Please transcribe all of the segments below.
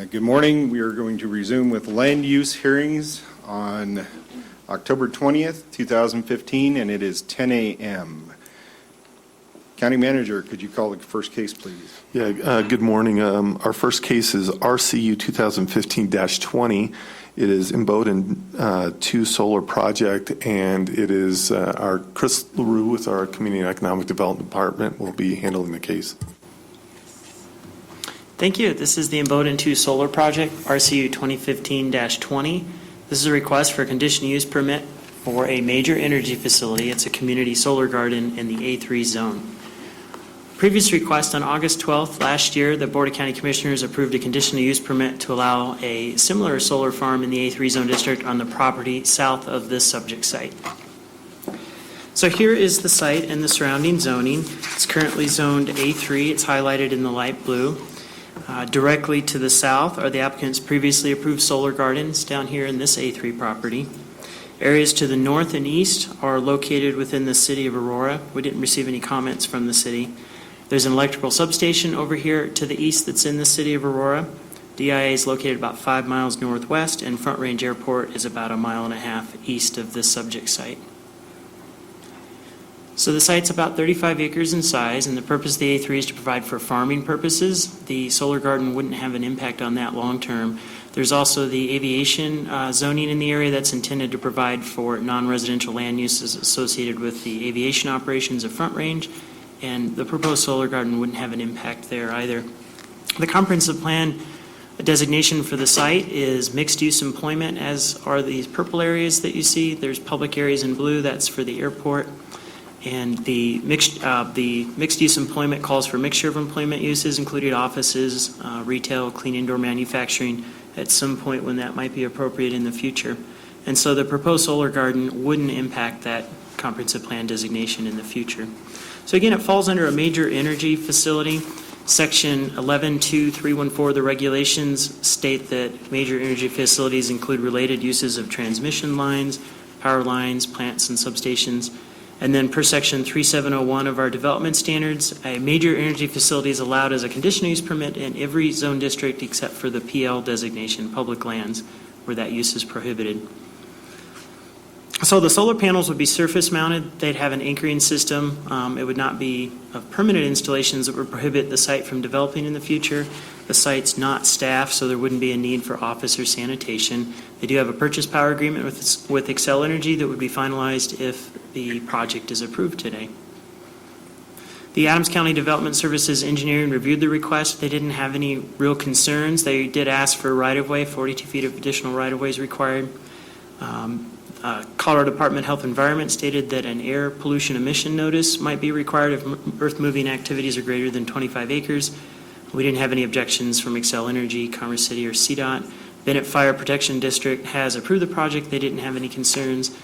Good morning. We are going to resume with land use hearings on October 20th, 2015, and it is 10 a.m. County Manager, could you call the first case, please? Yeah, good morning. Our first case is RCU 2015-20. It is in Brighton 2 solar project, and it is our Chris LaRue with our Community and Economic Development Department will be handling the case. Thank you. This is the Brighton 2 solar project, RCU 2015-20. This is a request for a conditional use permit for a major energy facility. It's a community solar garden in the A3 zone. Previous request on August 12th last year, the Board of County Commissioners approved a conditional use permit to allow a similar solar farm in the A3 zone district on the property south of this subject site. So here is the site and the surrounding zoning. It's currently zoned A3. It's highlighted in the light blue. Directly to the south are the applicant's previously approved solar gardens down here in this A3 property. Areas to the north and east are located within the city of Aurora. We didn't receive any comments from the city. There's an electrical substation over here to the east that's in the city of Aurora. DIA is located about 5 miles northwest, and Front Range Airport is about 1.5 miles east of this subject site. So the site's about 35 acres in size, and the purpose of the A3 is to provide for farming purposes. The solar garden wouldn't have an impact on that long term. There's also the aviation zoning in the area that's intended to provide for non-residential land uses associated with the aviation operations of Front Range, and the proposed solar garden wouldn't have an impact there either. The comprehensive plan designation for the site is mixed-use employment, as are these purple areas that you see. There's public areas in blue, that's for the airport. And the mixed-use employment calls for mixture of employment uses, including offices, retail, clean indoor manufacturing, at some point when that might be appropriate in the future. And so the proposed solar garden wouldn't impact that comprehensive plan designation in the future. So again, it falls under a major energy facility. Section 11.2.314 of the regulations state that major energy facilities include related uses of transmission lines, power lines, plants, and substations. And then per section 3701 of our development standards, a major energy facility is allowed as a conditional use permit in every zone district except for the PL designation, public lands, where that use is prohibited. So the solar panels would be surface mounted. They'd have an anchoring system. It would not be permanent installations that would prohibit the site from developing in the future. The site's not staffed, so there wouldn't be a need for office or sanitation. They do have a purchase power agreement with Xcel Energy that would be finalized if the project is approved today. The Adams County Development Services engineering reviewed the request. They didn't have any real concerns. They did ask for right-of-way. 42 feet of additional right-of-way is required. Colorado Department of Health and Environment stated that an air pollution emission notice might be required if earth-moving activities are greater than 25 acres. We didn't have any objections from Xcel Energy, Commerce City, or CDOT. Bennett Fire Protection District has approved the project. They didn't have any concerns.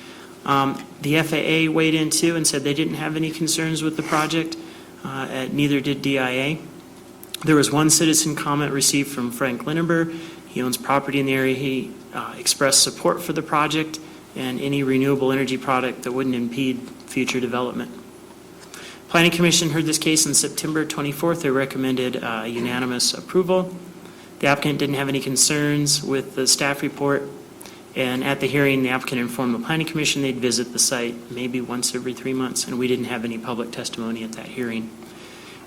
The FAA weighed in too and said they didn't have any concerns with the project. Neither did DIA. There was one citizen comment received from Frank Lindenberg. He owns property in the area. He expressed support for the project and any renewable energy product that wouldn't impede future development. Planning Commission heard this case on September 24th. They recommended unanimous approval. The applicant didn't have any concerns with the staff report, and at the hearing, the applicant informed the Planning Commission they'd visit the site maybe once every 3 months, and we didn't have any public testimony at that hearing.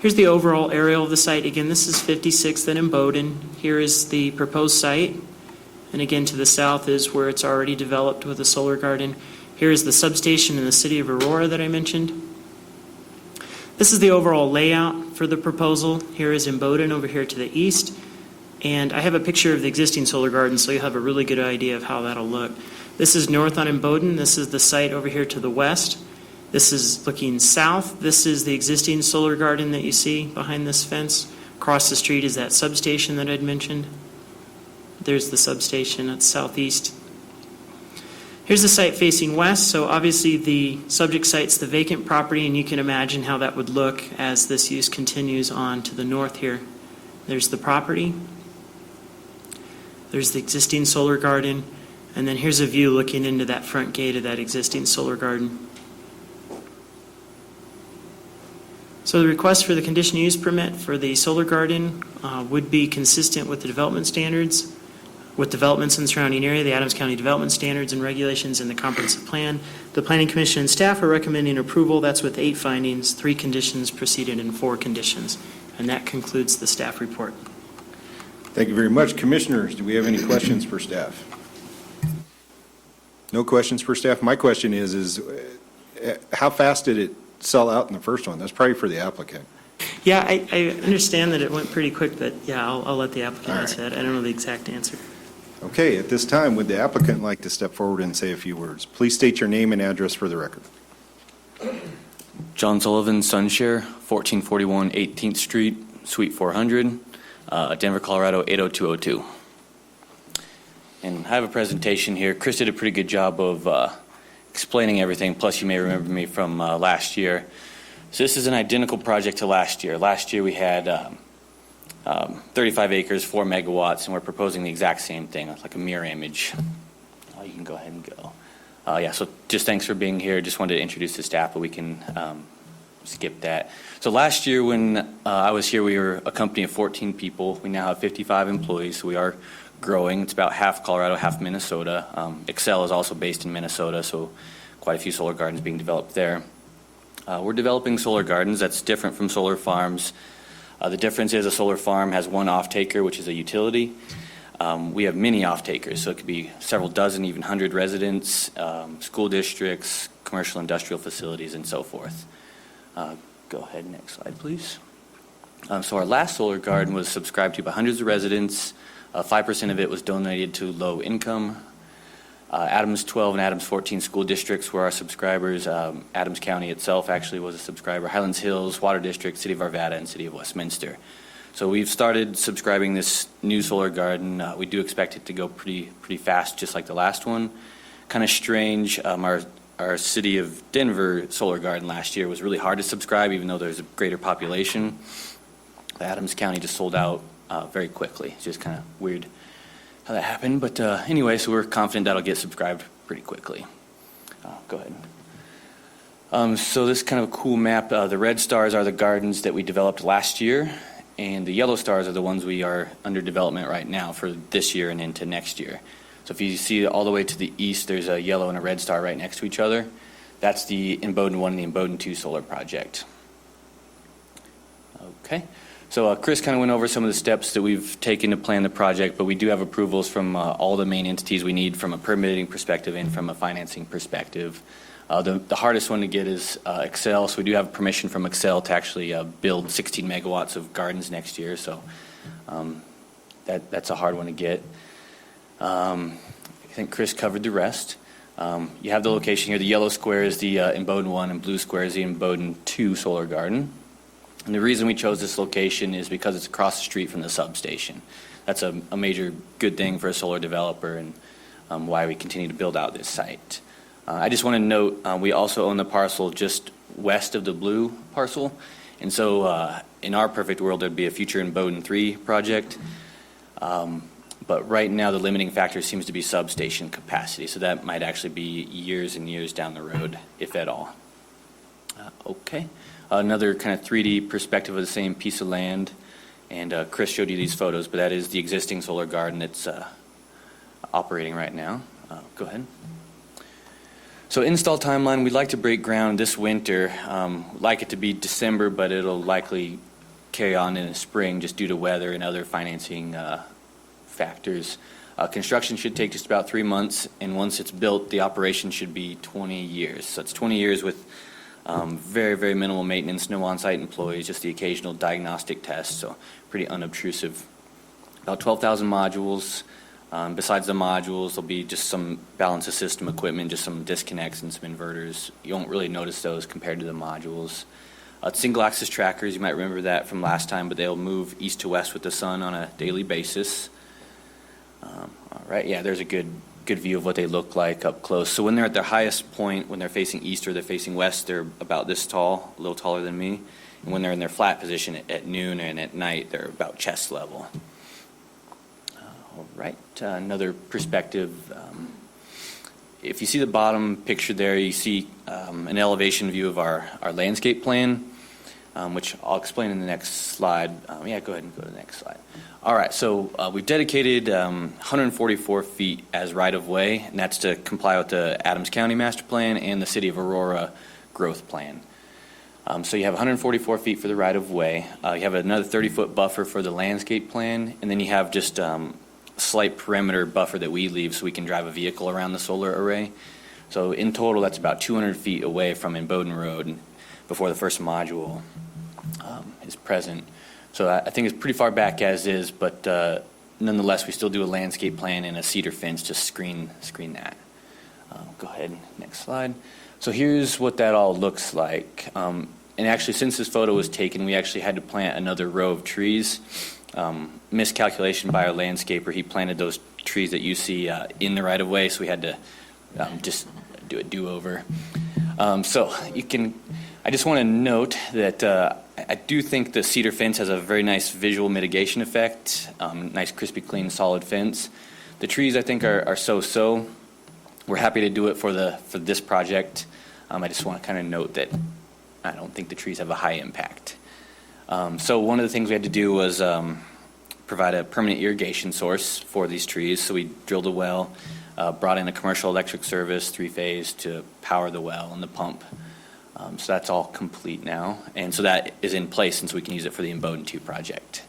Here's the overall aerial of the site. Again, this is 56th and Brighton. Here is the proposed site. And again, to the south is where it's already developed with a solar garden. Here is the substation in the city of Aurora that I mentioned. This is the overall layout for the proposal. Here is Brighton over here to the east. And I have a picture of the existing solar garden, so you'll have a really good idea of how that'll look. This is north on Brighton. This is the site over here to the west. This is looking south. This is the existing solar garden that you see behind this fence. Across the street is that substation that I'd mentioned. There's the substation at southeast. Here's the site facing west. So obviously the subject site's the vacant property, and you can imagine how that would look as this use continues on to the north here. There's the property. There's the existing solar garden. And then here's a view looking into that front gate of that existing solar garden. So the request for the conditional use permit for the solar garden would be consistent with the development standards, with developments in the surrounding area, the Adams County Development Standards and Regulations, and the comprehensive plan. The Planning Commission and staff are recommending approval. That's with 8 findings, 3 conditions preceded, and 4 conditions. And that concludes the staff report. Thank you very much. Commissioners, do we have any questions for staff? No questions for staff? My question is how fast did it sell out in the first one? That's probably for the applicant. Yeah, I understand that it went pretty quick, but yeah, I'll let the applicant All right. answer that. I don't know the exact answer. Okay, at this time, would the applicant like to step forward and say a few words? Please state your name and address for the record. John Sullivan, Sunshare, 1441 18th Street, Suite 400, Denver, Colorado, 80202. And I have a presentation here. Chris did a pretty good job of explaining everything, plus you may remember me from last year. So this is an identical project to last year. Last year we had 35 acres, 4 megawatts, and we're proposing the exact same thing. It's like a mirror image. You can go ahead and go. Yeah, so just thanks for being here. Just wanted to introduce the staff, but we can skip that. So last year when I was here, we were a company of 14 people. We now have 55 employees, so we are growing. It's about half Colorado, half Minnesota. Excel is also based in Minnesota, so quite a few solar gardens being developed there. We're developing solar gardens. That's different from solar farms. The difference is a solar farm has one off-taker, which is a utility. We have many off-takers, so it could be several dozen, even 100 residents, school districts, commercial industrial facilities, and so forth. Go ahead, next slide, please. So our last solar garden was subscribed to by hundreds of residents. 5% of it was donated to low income. Adams 12 and Adams 14 school districts were our subscribers. Adams County itself actually was a subscriber. Highlands Hills, Water District, City of Arvada, and City of Westminster. So we've started subscribing this new solar garden. We do expect it to go pretty fast, just like the last one. Kind of strange. Our City of Denver solar garden last year was really hard to subscribe, even though there's a greater population. Adams County just sold out very quickly. It's just kind of weird how that happened. But anyway, so we're confident that'll get subscribed pretty quickly. Go ahead. So this is kind of a cool map. The red stars are the gardens that we developed last year, and the yellow stars are the ones we are under development right now for this year and into next year. So if you see all the way to the east, there's a yellow and a red star right next to each other. That's the Imboden 1 and the Imboden 2 solar project. Okay. So Chris kind of went over some of the steps that we've taken to plan the project, but we do have approvals from all the main entities we need from a permitting perspective and from a financing perspective. The hardest one to get is Excel, so we do have permission from Excel to actually build 16 megawatts of gardens next year, so that's a hard one to get. I think Chris covered the rest. You have the location here. The yellow square is the Imboden 1 and blue square is the Imboden 2 solar garden. And the reason we chose this location is because it's across the street from the substation. That's a major good thing for a solar developer and why we continue to build out this site. I just want to note we also own the parcel just west of the blue parcel. And so in our perfect world, there'd be a future Imboden 3 project. But right now, the limiting factor seems to be substation capacity. So that might actually be years and years down the road, if at all. Okay. Another kind of 3D perspective of the same piece of land. And Chris showed you these photos, but that is the existing solar garden that's operating right now. Go ahead. So install timeline, we'd like to break ground this winter. We'd like it to be December, but it'll likely carry on in the spring just due to weather and other financing factors. Construction should take just about 3 months, and once it's built, the operation should be 20 years. So it's 20 years with very, very minimal maintenance, no on-site employees, just the occasional diagnostic tests, so pretty unobtrusive. About 12,000 modules. Besides the modules, there'll be just some balance of system equipment, just some disconnects and some inverters. You won't really notice those compared to the modules. Single-axis trackers, you might remember that from last time, but they'll move east to west with the sun on a daily basis. All right, yeah, there's a good view of what they look like up close. So when they're at their highest point, when they're facing east or they're facing west, they're about this tall, a little taller than me. And when they're in their flat position at noon and at night, they're about chest level. All right, another perspective. If you see the bottom picture there, you see an elevation view of our landscape plan. which I'll explain in the next slide. Yeah, go ahead and go to the next slide. All right, so we've dedicated 144 feet as right-of-way, and that's to comply with the Adams County Master Plan and the City of Aurora Growth Plan. So you have 144 feet for the right-of-way. You have another 30-foot buffer for the landscape plan, and then you have just slight perimeter buffer that we leave so we can drive a vehicle around the solar array. So in total, that's about 200 feet away from Imboden Road before the first module is present. So I think it's pretty far back as is, but nonetheless, we still do a landscape plan and a cedar fence to screen that. Go ahead, next slide. So here's what that all looks like. And actually, since this photo was taken, we actually had to plant another row of trees. Miscalculation by our landscaper. He planted those trees that you see in the right-of-way, so we had to just do a do-over. So you can, I just want to note that I do think the cedar fence has a very nice visual mitigation effect, nice, crispy, clean, solid fence. The trees, I think, are so-so. We're happy to do it for this project. I just want to kind of note that I don't think the trees have a high impact. So one of the things we had to do was provide a permanent irrigation source for these trees. So we drilled a well, brought in a commercial electric service, 3-phase, to power the well and the pump. So that's all complete now. And so that is in place since we can use it for the Imboden 2 project.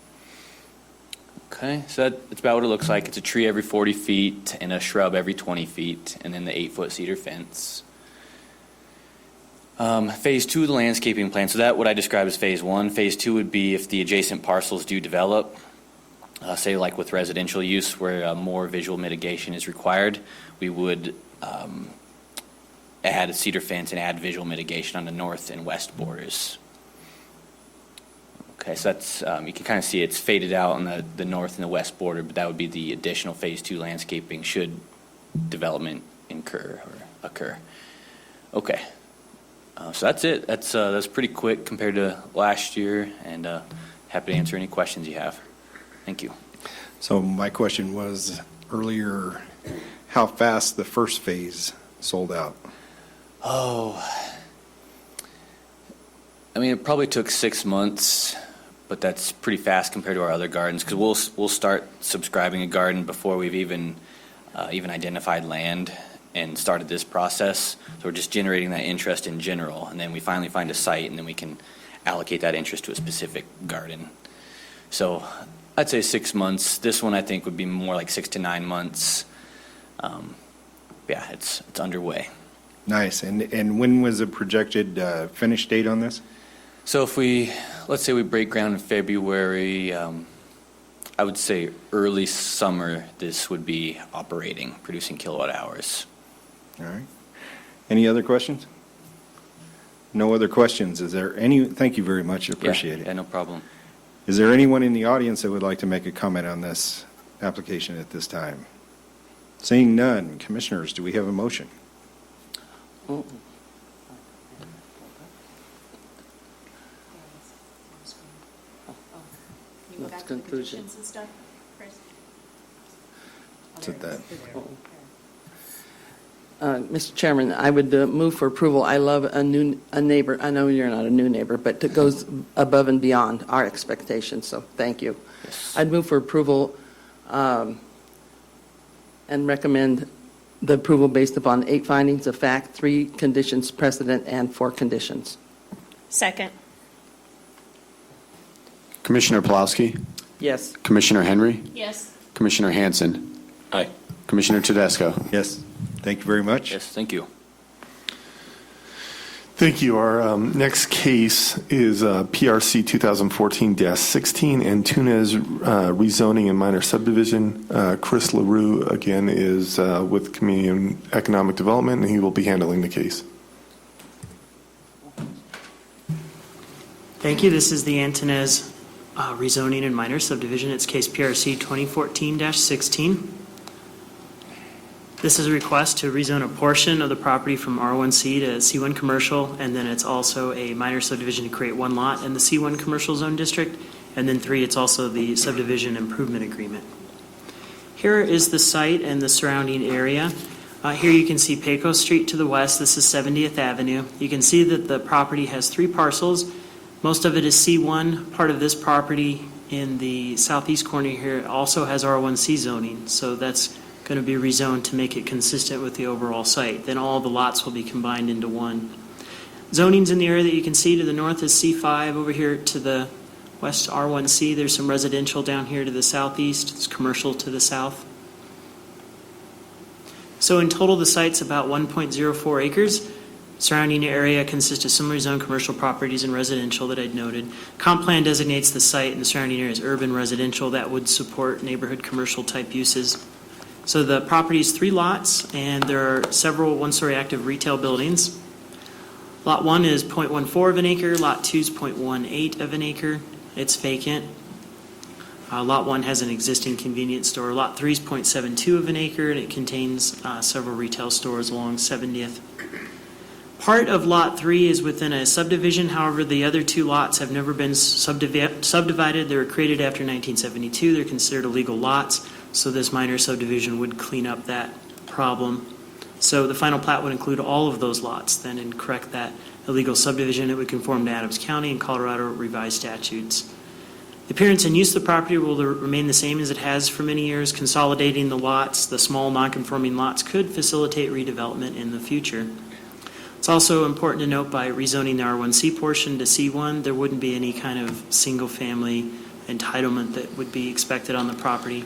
Okay, so that's about what it looks like. It's a tree every 40 feet and a shrub every 20 feet, and then the 8-foot cedar fence. Phase 2 of the landscaping plan, so that what I describe as phase 1. Phase 2 would be if the adjacent parcels do develop, say like with residential use where more visual mitigation is required, we would add a cedar fence and add visual mitigation on the north and west borders. Okay, so that's, you can kind of see it's faded out on the north and the west border, but that would be the additional phase 2 landscaping should development occur. Okay. So that's it. That's pretty quick compared to last year, and happy to answer any questions you have. Thank you. So my question was earlier, how fast the first phase sold out? Oh, I mean, it probably took 6 months, but that's pretty fast compared to our other gardens, because we'll start subscribing a garden before we've even identified land and started this process. So we're just generating that interest in general, and then we finally find a site, and then we can allocate that interest to a specific garden. So I'd say 6 months. This one I think would be more like 6 to 9 months. Yeah, it's underway. Nice. And when was the projected finish date on this? So if let's say we break ground in February, I would say early summer this would be operating, producing kilowatt hours. All right. Any other questions? No other questions. Is there any? Thank you very much. Appreciate it. Yeah, no problem. Is there anyone in the audience that would like to make a comment on this application at this time? Seeing none, commissioners, do we have a motion? That's conclusion. And stuff, Chris? Is it that? Mr. Chairman, I would move for approval. I love a neighbor. I know you're not a new neighbor, but it goes above and beyond our expectations, so thank you. Yes. I'd move for approval and recommend the approval based upon 8 findings of fact, 3 conditions precedent, and 4 conditions. Second. Commissioner Pulowski, Yes. Commissioner Henry, Yes. Commissioner Hanson, Aye. Commissioner Tedesco. Yes. Thank you very much. Yes, thank you. Thank you. Our next case is PRC 2014-16, Antunez rezoning and minor subdivision. Chris LaRue, again, is with Community and Economic Development, and he will be handling the case. Thank you. This is the Antunez rezoning and minor subdivision. It's case PRC 2014-16. This is a request to rezone a portion of the property from R1C to C1 commercial, and then it's also a minor subdivision to create 1 lot in the C1 commercial zone district, and then 3, it's also the subdivision improvement agreement. Here is the site and the surrounding area. Here you can see Pecos Street to the west. This is 70th Avenue. You can see that the property has 3 parcels. Most of it is C1. Part of this property in the southeast corner here also has R1C zoning, so that's going to be rezoned to make it consistent with the overall site. Then all the lots will be combined into one. Zonings in the area that you can see to the north is C5. Over here to the west, R1C. There's some residential down here to the southeast. It's commercial to the south. So in total, the site's about 1.04 acres. Surrounding area consists of similarly zoned commercial properties and residential that I'd noted. Comp plan designates the site and the surrounding area as urban residential that would support neighborhood commercial type uses. So the property is 3 lots, and there are several one-story active retail buildings. Lot 1 is 0.14 of an acre. Lot 2 is 0.18 of an acre. It's vacant. Lot 1 has an existing convenience store. Lot 3 is 0.72 of an acre, and it contains several retail stores along 70th. Part of Lot 3 is within a subdivision. However, the other 2 lots have never been subdivided. They were created after 1972. They're considered illegal lots, so this minor subdivision would clean up that problem. So the final plat would include all of those lots then and correct that illegal subdivision. It would conform to Adams County and Colorado revised statutes. The appearance and use of the property will remain the same as it has for many years. Consolidating the lots, the small non-conforming lots, could facilitate redevelopment in the future. It's also important to note by rezoning the R1C portion to C1, there wouldn't be any kind of single-family entitlement that would be expected on the property.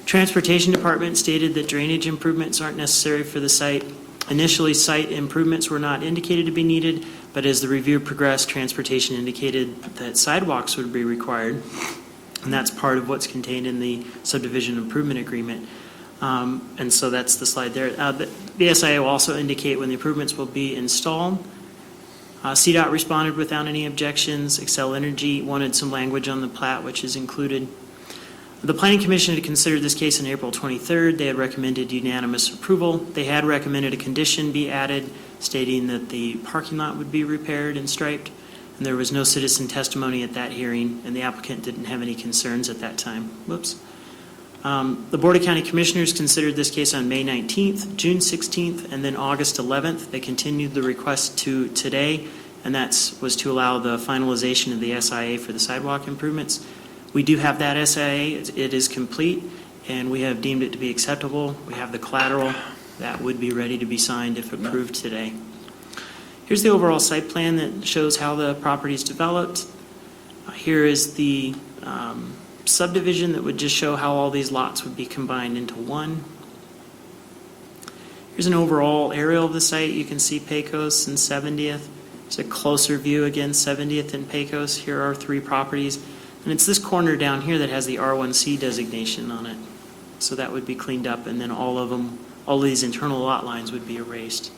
Transportation Department stated that drainage improvements aren't necessary for the site. Initially, site improvements were not indicated to be needed, but as the review progressed, transportation indicated that sidewalks would be required, and that's part of what's contained in the subdivision improvement agreement. And so that's the slide there. The SIA will also indicate when the improvements will be installed. CDOT responded without any objections. Xcel Energy wanted some language on the plat, which is included. The Planning Commission had considered this case on April 23rd. They had recommended unanimous approval. They had recommended a condition be added stating that the parking lot would be repaired and striped, and there was no citizen testimony at that hearing, and the applicant didn't have any concerns at that time. Whoops. The Board of County Commissioners considered this case on May 19th, June 16th, and then August 11th. They continued the request to today, and that was to allow the finalization of the SIA for the sidewalk improvements. We do have that SIA. It is complete, and we have deemed it to be acceptable. We have the collateral that would be ready to be signed if approved today. Here's the overall site plan that shows how the property is developed. Here is the subdivision that would just show how all these lots would be combined into one. Here's an overall aerial of the site. You can see Pecos and 70th. It's a closer view, again, 70th and Pecos. Here are 3 properties. And it's this corner down here that has the R1C designation on it. So that would be cleaned up, and then all of these internal lot lines would be erased.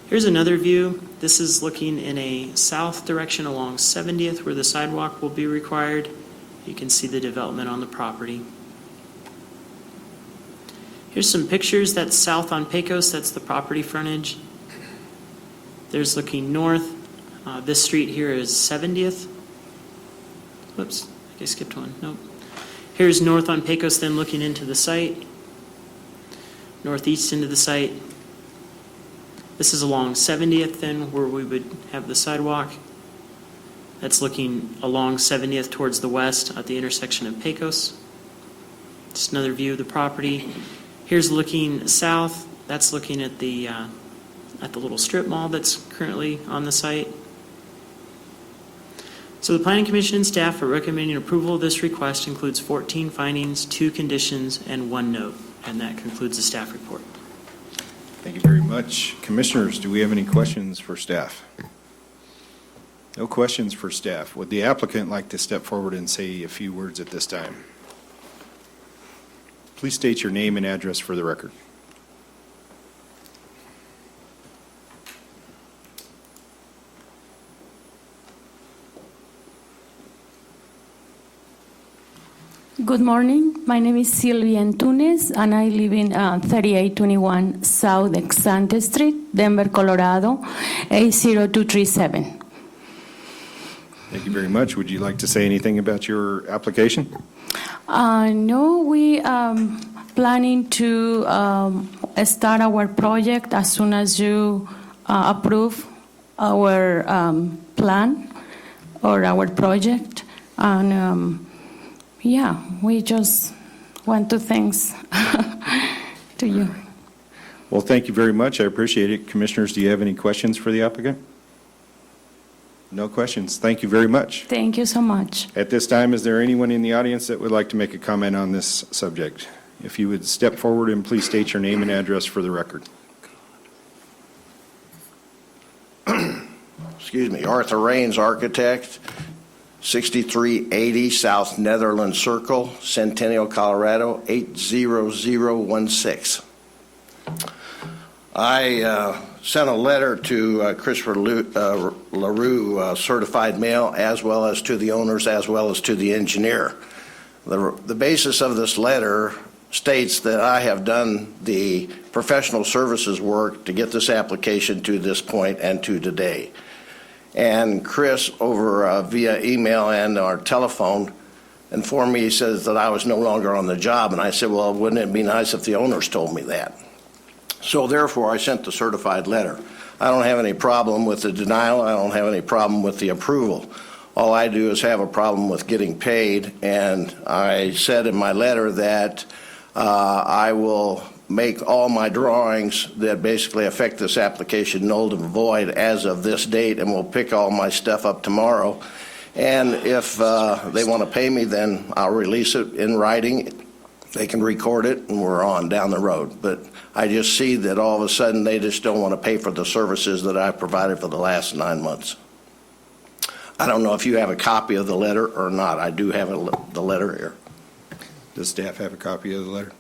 Here's another view. This is looking in a south direction along 70th where the sidewalk will be required. You can see the development on the property. Here's some pictures. That's south on Pecos. That's the property frontage. There's looking north. This street here is 70th. Whoops, I skipped one. Nope. Here's north on Pecos, then looking into the site. Northeast into the site. This is along 70th then, where we would have the sidewalk. That's looking along 70th towards the west at the intersection of Pecos. Just another view of the property. Here's looking south. That's looking at the little strip mall that's currently on the site. So the Planning Commission and staff are recommending approval of this request. Includes 14 findings, 2 conditions, and 1 note. And that concludes the staff report. Thank you very much. Commissioners, do we have any questions for staff? No questions for staff. Would the applicant like to step forward and say a few words at this time? Please state your name and address for the record. Good morning. My name is Sylvia Antunes, and I live in 3821 South Exante Street, Denver, Colorado, 80237. Thank you very much. Would you like to say anything about your application? No, we planning to start our project as soon as you approve our plan or our project. And yeah, we just want to thanks to you. Well, thank you very much. I appreciate it. Commissioners, do you have any questions for the applicant? No questions. Thank you very much. Thank you so much. At this time, is there anyone in the audience that would like to make a comment on this subject? If you would step forward and please state your name and address for the record. Excuse me, Arthur Raines, architect, 6380 South Netherland Circle, Centennial, Colorado, 80016. I sent a letter to Christopher LaRue, certified mail, as well as to the owners, as well as to the engineer. The basis of this letter states that I have done the professional services work to get this application to this point and to today. And Chris, over via email and our telephone, informed me, he says that I was no longer on the job. And I said, well, wouldn't it be nice if the owners told me that? So therefore, I sent the certified letter. I don't have any problem with the denial. I don't have any problem with the approval. All I do is have a problem with getting paid. And I said in my letter that I will make all my drawings that basically affect this application null and void as of this date, and we'll pick all my stuff up tomorrow. And if they want to pay me, then I'll release it in writing. They can record it, and we're on down the road. But I just see that all of a sudden they just don't want to pay for the services that I've provided for the last 9 months. I don't know if you have a copy of the letter or not. I do have the letter here. Does staff have a copy of the letter?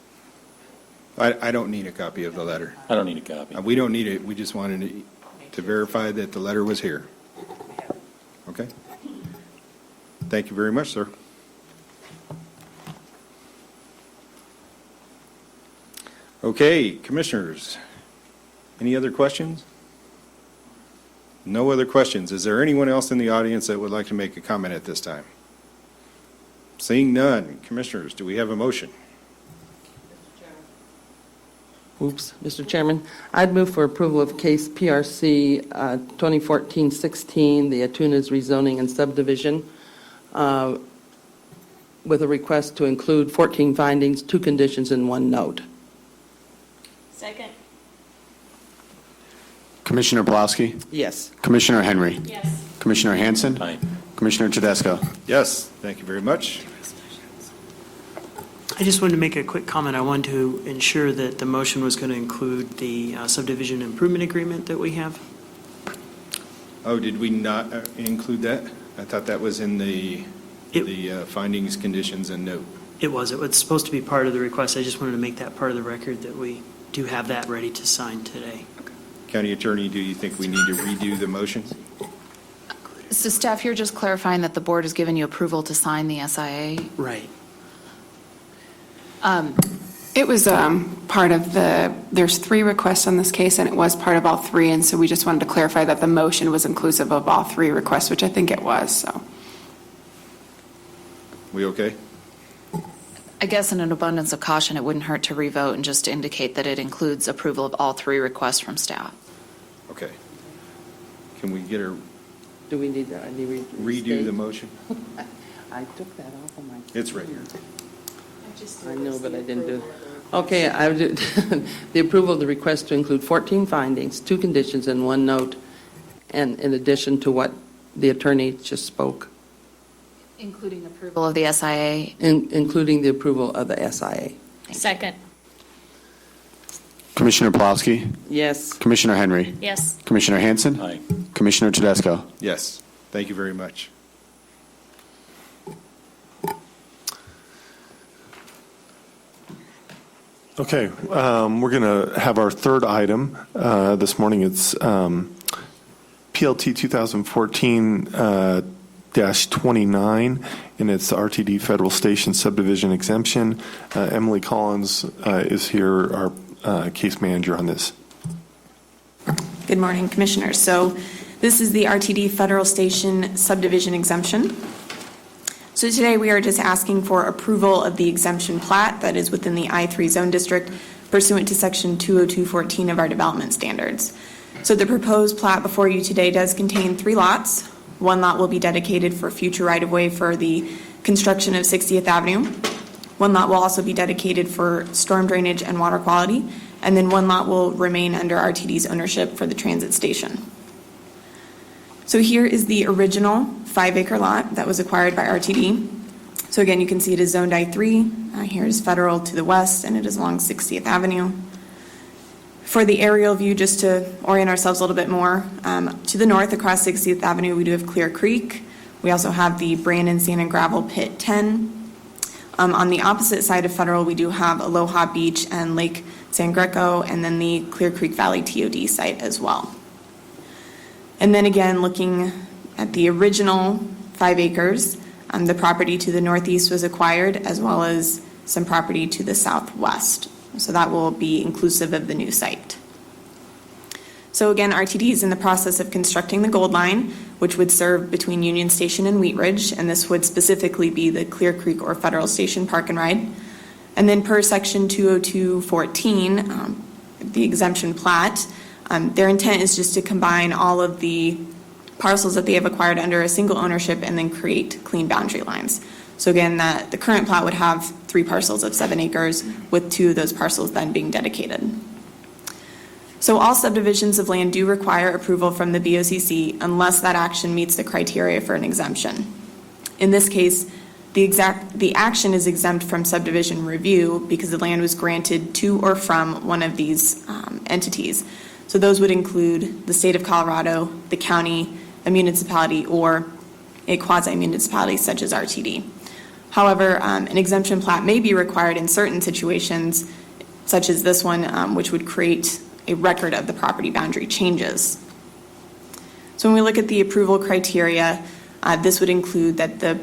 I don't need a copy of the letter. I don't need a copy. We don't need it. We just wanted to verify that the letter was here. Okay? Thank you very much, sir. Okay, commissioners, any other questions? No other questions. Is there anyone else in the audience that would like to make a comment at this time? Seeing none, commissioners, do we have a motion? Oops, Mr. Chairman, I'd move for approval of case PRC 2014-16, the Atunas rezoning and subdivision, with a request to include 14 findings, 2 conditions, and 1 note. Second. Commissioner Pulaski? Yes. Commissioner Henry? Yes. Commissioner Hanson? Aye. Commissioner Tedesco? Yes, thank you very much. I just wanted to make a quick comment. I wanted to ensure that the motion was going to include the subdivision improvement agreement that we have. Oh, did we not include that? I thought that was in the findings, conditions, and note. It was supposed to be part of the request. I just wanted to make that part of the record that we do have that ready to sign today. County Attorney, do you think we need to redo the motion? So staff, you're just clarifying that the board has given you approval to sign the SIA? Right. It was part of there's 3 requests on this case, and it was part of all 3, and so we just wanted to clarify that the motion was inclusive of all 3 requests, which I think it was, so. We okay? I guess in an abundance of caution, it wouldn't hurt to revote and just to indicate that it includes approval of all 3 requests from staff. Okay. Can we get a Do we need to redo the motion? I took that off of my. It's right here. I know, but I didn't do it. Okay, I would do the approval of the request to include 14 findings, 2 conditions, and 1 note, and in addition to what the attorney just spoke. Including approval of the SIA? Including the approval of the SIA. Second. Commissioner Pulaski? Yes. Commissioner Henry? Yes. Commissioner Hanson? Aye. Commissioner Tedesco? Yes, thank you very much. Okay, we're going to have our third item this morning. It's PLT 2014-29, and it's RTD Federal Station Subdivision Exemption. Emily Collins is here, our case manager on this. Good morning, Commissioners. So this is the RTD Federal Station Subdivision Exemption. So today we are just asking for approval of the exemption plat that is within the I-3 zone district pursuant to section 20214 of our development standards. So the proposed plat before you today does contain 3 lots. One lot will be dedicated for future right-of-way for the construction of 60th Avenue. One lot will also be dedicated for storm drainage and water quality, and then one lot will remain under RTD's ownership for the transit station. So here is the original 5-acre lot that was acquired by RTD. So again, you can see it is zoned I-3. Here is Federal to the west, and it is along 60th Avenue. For the aerial view, just to orient ourselves a little bit more, to the north across 60th Avenue, we do have Clear Creek. We also have the Brandon Sand and Gravel Pit 10. On the opposite side of Federal, we do have Aloha Beach and Lake San Greco, and then the Clear Creek Valley TOD site as well. And then again, looking at the original 5 acres, the property to the northeast was acquired, as well as some property to the southwest. So that will be inclusive of the new site. So again, RTD is in the process of constructing the Gold Line, which would serve between Union Station and Wheat Ridge, and this would specifically be the Clear Creek or Federal Station Park and Ride. And then per section 202.14, the exemption plat, their intent is just to combine all of the parcels that they have acquired under a single ownership and then create clean boundary lines. So again, the current plat would have 3 parcels of 7 acres, with 2 of those parcels then being dedicated. So all subdivisions of land do require approval from the BOCC unless that action meets the criteria for an exemption. In this case, the action is exempt from subdivision review because the land was granted to or from one of these entities. So those would include the state of Colorado, the county, a municipality, or a quasi-municipality such as RTD. However, an exemption plat may be required in certain situations, such as this one, which would create a record of the property boundary changes. So when we look at the approval criteria, this would include that the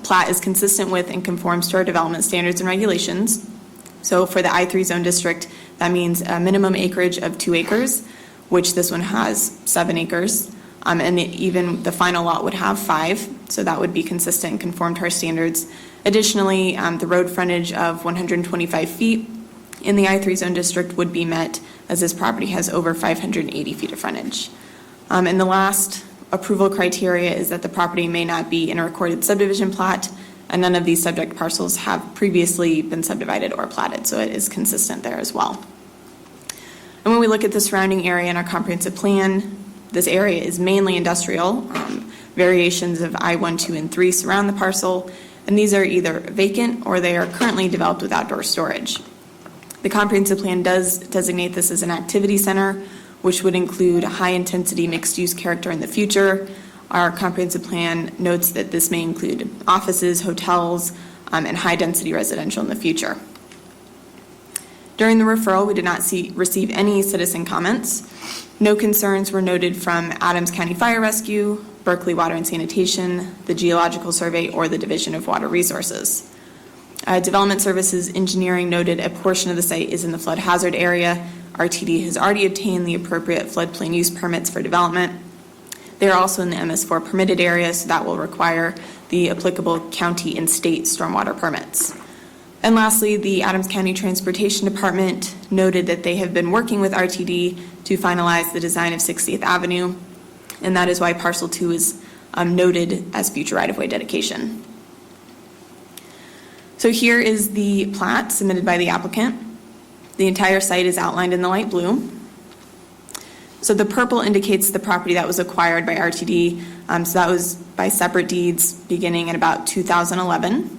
plat is consistent with and conforms to our development standards and regulations. So for the I-3 zone district, that means a minimum acreage of 2 acres, which this one has 7 acres. And even the final lot would have 5, so that would be consistent and conform to our standards. Additionally, the road frontage of 125 feet in the I-3 zone district would be met, as this property has over 580 feet of frontage. And the last approval criteria is that the property may not be in a recorded subdivision plat, and none of these subject parcels have previously been subdivided or platted, so it is consistent there as well. And when we look at the surrounding area in our comprehensive plan, this area is mainly industrial. Variations of I-1, 2, and 3 surround the parcel, and these are either vacant or they are currently developed with outdoor storage. The comprehensive plan does designate this as an activity center, which would include a high-intensity mixed-use character in the future. Our comprehensive plan notes that this may include offices, hotels, and high-density residential in the future. During the referral, we did not receive any citizen comments. No concerns were noted from Adams County Fire Rescue, Berkeley Water and Sanitation, the Geological Survey, or the Division of Water Resources. Development Services Engineering noted a portion of the site is in the flood hazard area. RTD has already obtained the appropriate floodplain use permits for development. They are also in the MS4 permitted area, so that will require the applicable county and state stormwater permits. And lastly, the Adams County Transportation Department noted that they have been working with RTD to finalize the design of 60th Avenue, and that is why Parcel 2 is noted as future right-of-way dedication. So here is the plat submitted by the applicant. The entire site is outlined in the light blue. So the purple indicates the property that was acquired by RTD. So that was by separate deeds beginning in about 2011.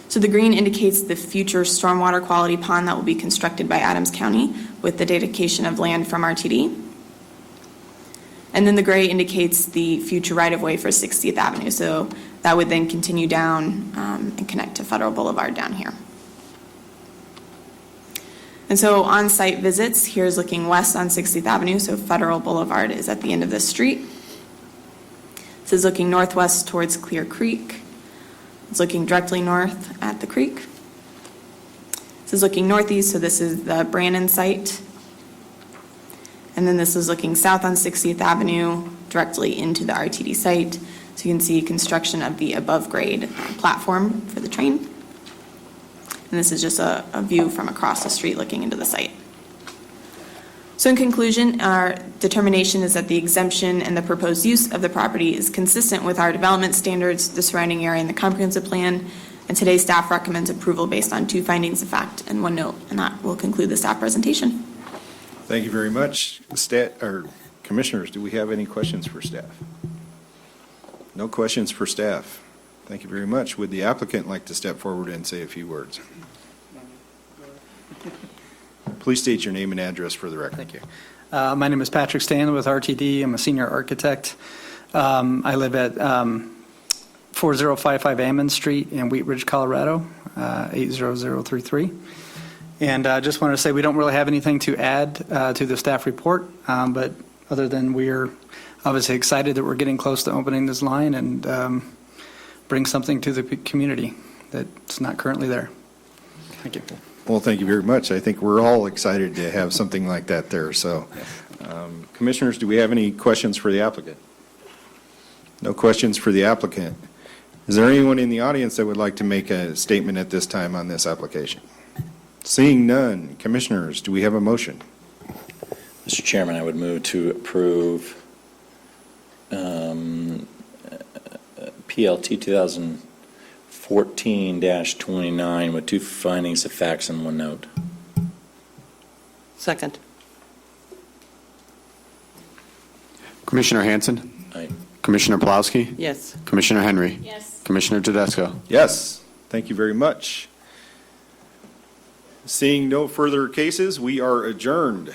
So the green indicates the future stormwater quality pond that will be constructed by Adams County with the dedication of land from RTD. And then the gray indicates the future right-of-way for 60th Avenue. So that would then continue down and connect to Federal Boulevard down here. And so on-site visits, here's looking west on 60th Avenue. So Federal Boulevard is at the end of this street. This is looking northwest towards Clear Creek. It's looking directly north at the creek. This is looking northeast, so this is the Brandon site. And then this is looking south on 60th Avenue, directly into the RTD site. So you can see construction of the above-grade platform for the train. And this is just a view from across the street looking into the site. So in conclusion, our determination is that the exemption and the proposed use of the property is consistent with our development standards, the surrounding area, and the comprehensive plan. And today's staff recommends approval based on 2 findings of fact and 1 note. And that will conclude the staff presentation. Thank you very much. Commissioners, do we have any questions for staff? No questions for staff. Thank you very much. Would the applicant like to step forward and say a few words? Please state your name and address for the record. Thank you. My name is Patrick Stanley with RTD. I'm a senior architect. I live at 4055 Ammon Street in Wheat Ridge, Colorado, 80033. And I just wanted to say we don't really have anything to add to the staff report, but other than we're obviously excited that we're getting close to opening this line and bring something to the community that's not currently there. Thank you. Well, thank you very much. I think we're all excited to have something like that there. So, Commissioners, do we have any questions for the applicant? No questions for the applicant. Is there anyone in the audience that would like to make a statement at this time on this application? Seeing none, Commissioners, do we have a motion? Mr. Chairman, I would move to approve PLT 2014-29 with 2 findings of facts and 1 note. Second. Commissioner Hanson, Aye. Commissioner Plowski, Yes. Commissioner Henry, Yes. Commissioner Tedesco. Yes. Thank you very much. Seeing no further cases, we are adjourned.